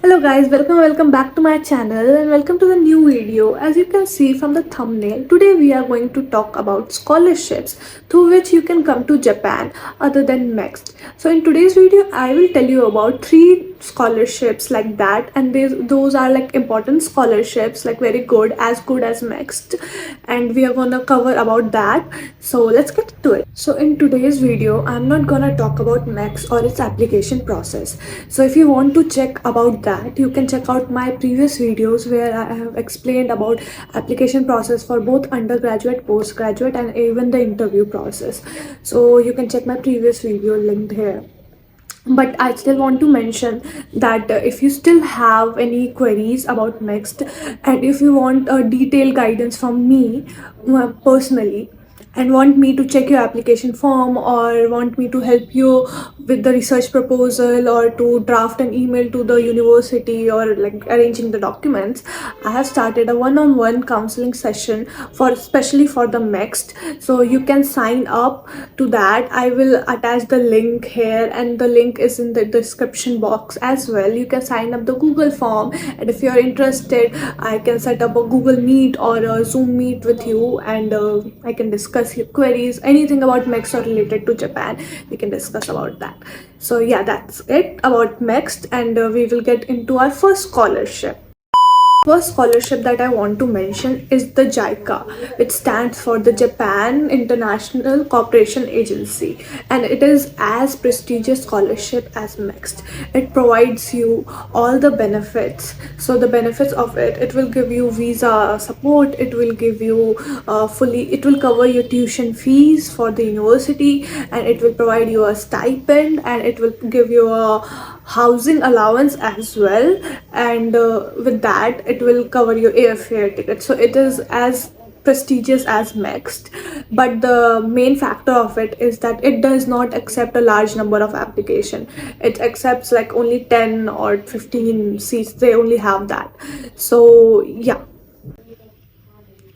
Hello guys, welcome back to my channel and welcome to the new video. As you can see from the thumbnail, today we are going to talk about scholarships through which you can come to Japan other than MEXT. So in today's video I will tell you about 3 scholarships like that, and those are like important scholarships, like very good as MEXT, and we are gonna cover about that. So let's get to it. So in today's video I'm not gonna talk about MEXT or its application process. So if you want to check about that, you can check out my previous videos where I have explained about application process for both undergraduate, postgraduate, and even the interview process. So you can check my previous video linked here. But I still want to mention that if you still have any queries about MEXT, and if you want a detailed guidance from me personally, and want me to check your application form, or want me to help you with the research proposal, or to draft an email to the university, or like arranging the documents, I have started a one-on-one counseling session for especially for the MEXT. So you can sign up to that. I will attach the link here, and the link is in the description box as well. You can sign up the Google form, and if you're interested, I can set up a Google Meet or a Zoom meet with you, and I can discuss your queries, anything about MEXT or related to Japan. We can discuss about that. So yeah, that's it about MEXT, and we will get into our first scholarship. First scholarship that I want to mention is the JICA, which stands for the Japan International Cooperation Agency, and it is as prestigious scholarship as MEXT. It provides you all the benefits. So the benefits of it will give you visa support, it will give you it will cover your tuition fees for the university, and it will provide you a stipend, and it will give you a housing allowance as well, and with that it will cover your airfare ticket. So it is as prestigious as MEXT, but the main factor of it is that it does not accept a large number of application. It accepts like only 10 or 15 seats, they only have that. So yeah.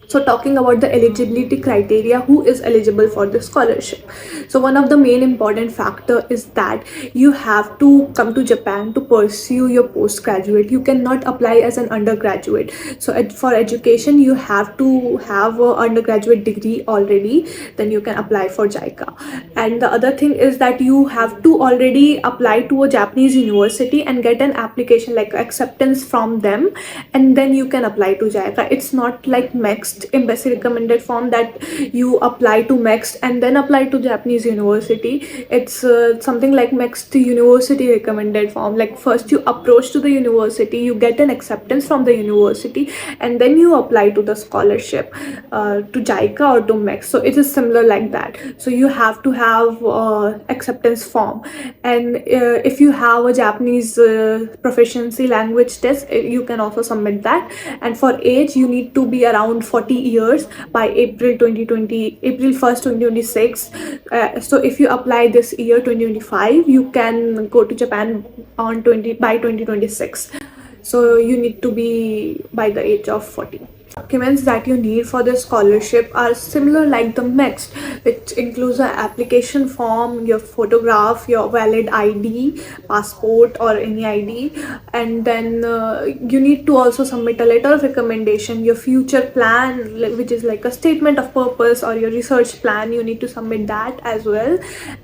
So talking about the eligibility criteria, who is eligible for the scholarship? So one of the main important factor is that you have to come to Japan to pursue your postgraduate. You cannot apply as an undergraduate. So for education, you have to have an undergraduate degree already, then you can apply for JICA. And the other thing is that you have to already apply to a Japanese university and get an application, like acceptance from them, and then you can apply to JICA. It's not like MEXT embassy recommended form that you apply to MEXT and then apply to Japanese university. It's something like MEXT university recommended form. Like first you approach to the university, you get an acceptance from the university, and then you apply to the scholarship to JICA or to MEXT. So it is similar like that. So you have to have acceptance form, and if you have a Japanese proficiency language test, you can also submit that. And for age, you need to be around 40 years by April 1st 2026. So if you apply this year 2025, you can go to Japan on by 2026. So you need to be by the age of 40. Documents that you need for this scholarship are similar like the MEXT, which includes an application form, your photograph, your valid ID, passport or any ID, and then you need to also submit a letter of recommendation, your future plan, which is like a statement of purpose, or your research plan. You need to submit that as well,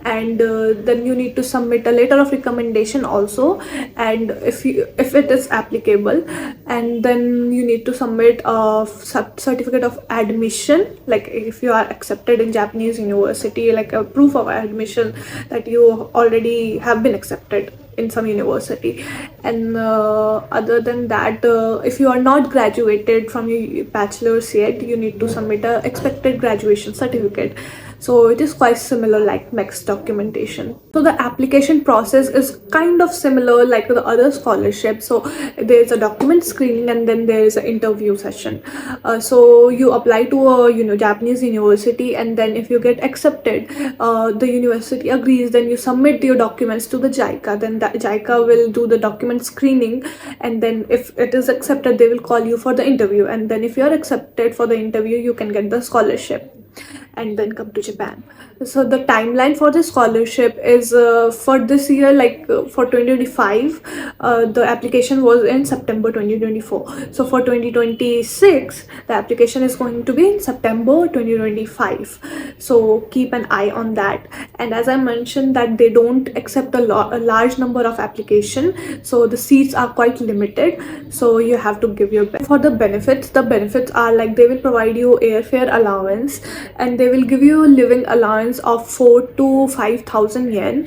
and then you need to submit a letter of recommendation also, and if it is applicable, and then you need to submit a certificate of admission, like if you are accepted in Japanese university, like a proof of admission that you already have been accepted in some university. And other than that, if you are not graduated from your bachelor's yet, you need to submit a expected graduation certificate. So it is quite similar like MEXT documentation. So the application process is kind of similar like the other scholarships. So there is a document screening, and then there is an interview session. So you apply to a Japanese university, and then if you get accepted, the university agrees, then you submit your documents to the JICA. Then the JICA will do the document screening, and then if it is accepted, they will call you for the interview. And then if you are accepted for the interview, you can get the scholarship. and then come to Japan. So the timeline for the scholarship is for this year, for 2025, the application was in September 2024. So for 2026, the application is going to be in September 2025. So keep an eye on that. And as I mentioned, that they don't accept a large number of application, so the seats are quite limited. So you have to give your best. For the benefits are like they will provide you airfare allowance, and they will give you a living allowance of 4 to 5,000 yen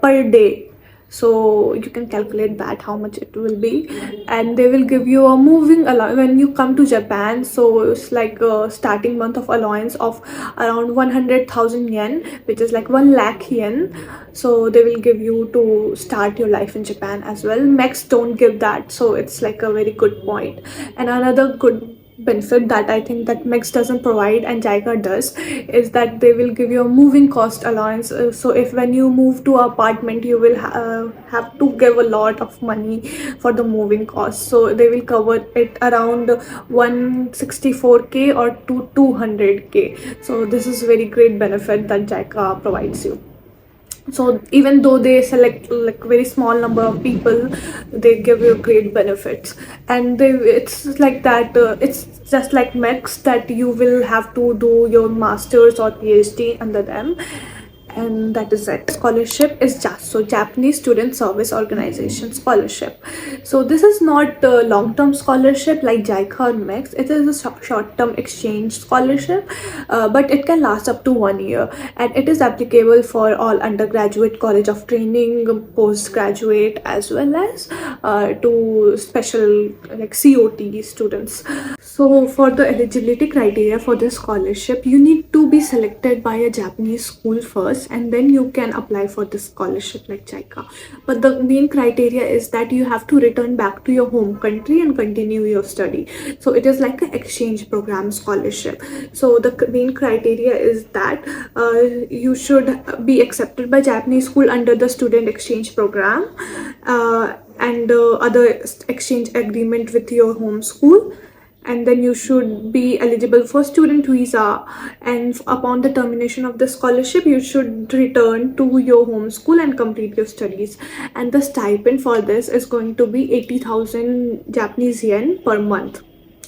per day. So you can calculate that how much it will be. And they will give you a moving allowance when you come to Japan. So it's like a starting month of allowance of around 100,000 yen, which is like 1 lakh yen. So they will give you to start your life in Japan as well. MEXT don't give that, so it's like a very good point. And another good benefit that I think that MEXT doesn't provide and JICA does is that they will give you a moving cost allowance. So if when you move to an apartment, you will have to give a lot of money for the moving cost. So they will cover it around 164k or to 200k. So this is very great benefit that JICA provides you. So even though they select like very small number of people, they give you great benefits. And it's like that, it's just like MEXT that you will have to do your masters or PhD under them, and that is it. Scholarship is JASSO, Japanese Student Service Organization scholarship. So this is not a long-term scholarship like JICA or MEXT. It is a short-term exchange scholarship, but it can last up to 1 year, and it is applicable for all undergraduate college of training, postgraduate, as well as to special like COT students. So for the eligibility criteria for this scholarship, you need to be selected by a Japanese school first, and then you can apply for this scholarship like JICA. But the main criteria is that you have to return back to your home country and continue your study. So it is like an exchange program scholarship. So the main criteria is that you should be accepted by Japanese school under the student exchange program, and other exchange agreement with your home school. And then you should be eligible for student visa, and upon the termination of the scholarship, you should return to your home school and complete your studies. And the stipend for this is going to be 80,000 Japanese yen per month.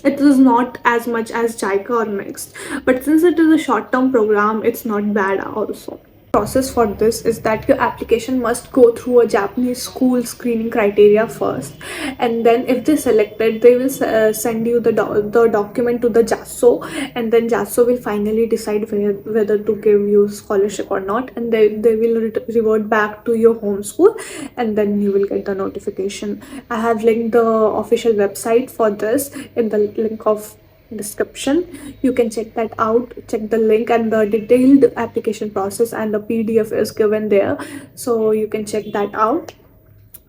It is not as much as JICA or MEXT, but since it is a short-term program, it's not bad also. Process for this is that your application must go through a Japanese school screening criteria first, and then if they select it, they will send you the document to the JASSO, and then JASSO will finally decide whether to give you scholarship or not, and they will revert back to your home school, and then you will get the notification. I have linked the official website for this in the link of description. You can check that out, check the link, and the detailed application process and the PDF is given there, so you can check that out.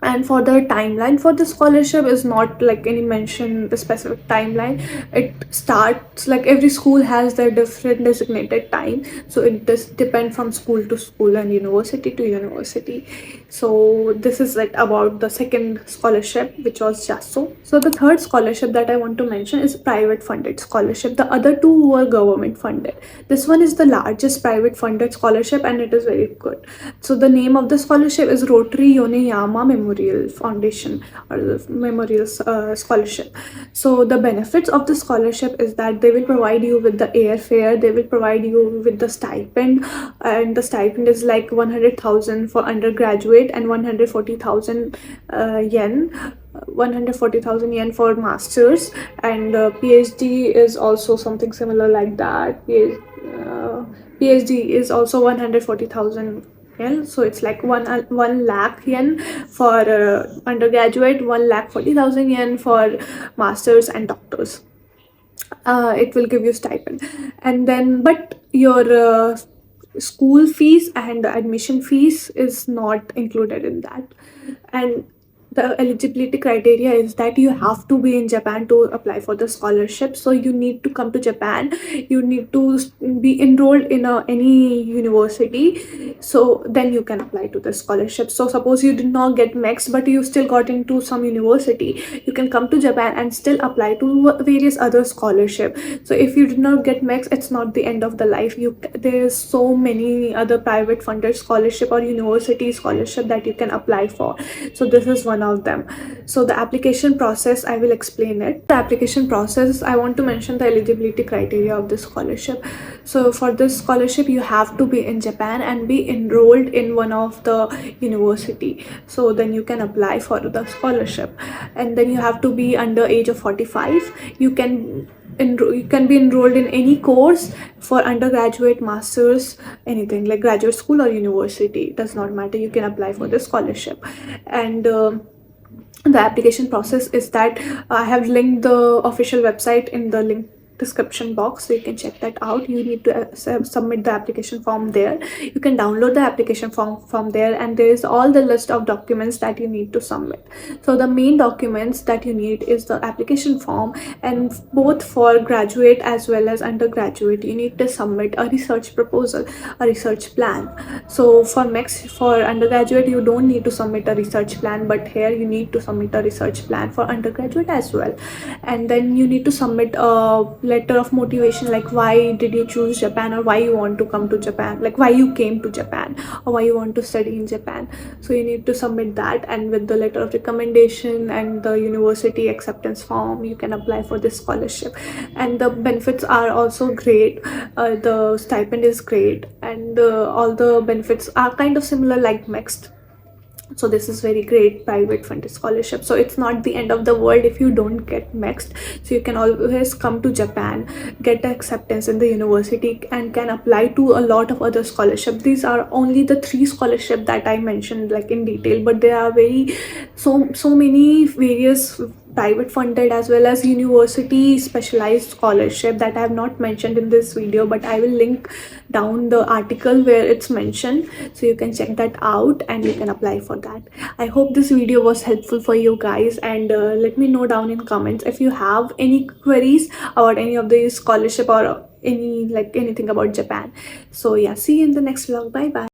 And for the timeline for the scholarship is not like any mention the specific timeline. It starts like every school has their different designated time, so it does depend from school to school and university to university. So this is like about the second scholarship, which was JASSO. So the third scholarship that I want to mention is private funded scholarship. The other two were government funded. This one is the largest private funded scholarship, and it is very good. So the name of the scholarship is Rotary Yoneyama Memorial Foundation, or the Memorial Scholarship. So the benefits of the scholarship is that they will provide you with the airfare, they will provide you with the stipend, and the stipend is like 100,000 for undergraduate and 140,000 yen. 140,000 yen for masters, and PhD is also something similar like that. PhD is also 140,000 yen, so it's like 1 lakh yen for undergraduate, 1,40,000 yen for masters and doctors. It will give you stipend, and then but your school fees and the admission fees is not included in that. And the eligibility criteria is that you have to be in Japan to apply for the scholarship. So you need to come to Japan, you need to be enrolled in any university, so then you can apply to the scholarship. So suppose you did not get MEXT but you still got into some university, you can come to Japan and still apply to various other scholarship. So if you did not get MEXT, it's not the end of the life. There's so many other private funded scholarship or university scholarship that you can apply for. So this is one of them. So the application process, I will explain it. The application process, I want to mention the eligibility criteria of this scholarship. So for this scholarship, you have to be in Japan and be enrolled in one of the university, so then you can apply for the scholarship. And then you have to be under age of 45. You can be enrolled in any course for undergraduate, masters, anything like graduate school or university, it does not matter, you can apply for the scholarship. And the application process is that I have linked the official website in the link description box, so you can check that out. You need to submit the application form there. You can download the application form from there, and there is all the list of documents that you need to submit. So the main documents that you need is the application form, and both for graduate as well as undergraduate you need to submit a research proposal, a research plan. So for for undergraduate you don't need to submit a research plan, but here you need to submit a research plan for undergraduate as well. And then you need to submit a letter of motivation, like why did you choose Japan, or why you want to come to Japan, like why you came to Japan or why you want to study in Japan. So you need to submit that, and with the letter of recommendation and the university acceptance form you can apply for this scholarship. And the benefits are also great. The stipend is great, and all the benefits are kind of similar like MEXT. So this is very great private funded scholarship. So it's not the end of the world if you don't get MEXT. So you can always come to Japan, get acceptance in the university, and can apply to a lot of other scholarships. These are only the 3 scholarships that I mentioned like in detail, but there are so many various private funded as well as university specialized scholarship that I have not mentioned in this video, but I will link down the article where it's mentioned, so you can check that out and you can apply for that. I hope this video was helpful for you guys, and let me know down in comments if you have any queries about any of these scholarship or anything about Japan. So yeah, see you in the next vlog. Bye bye.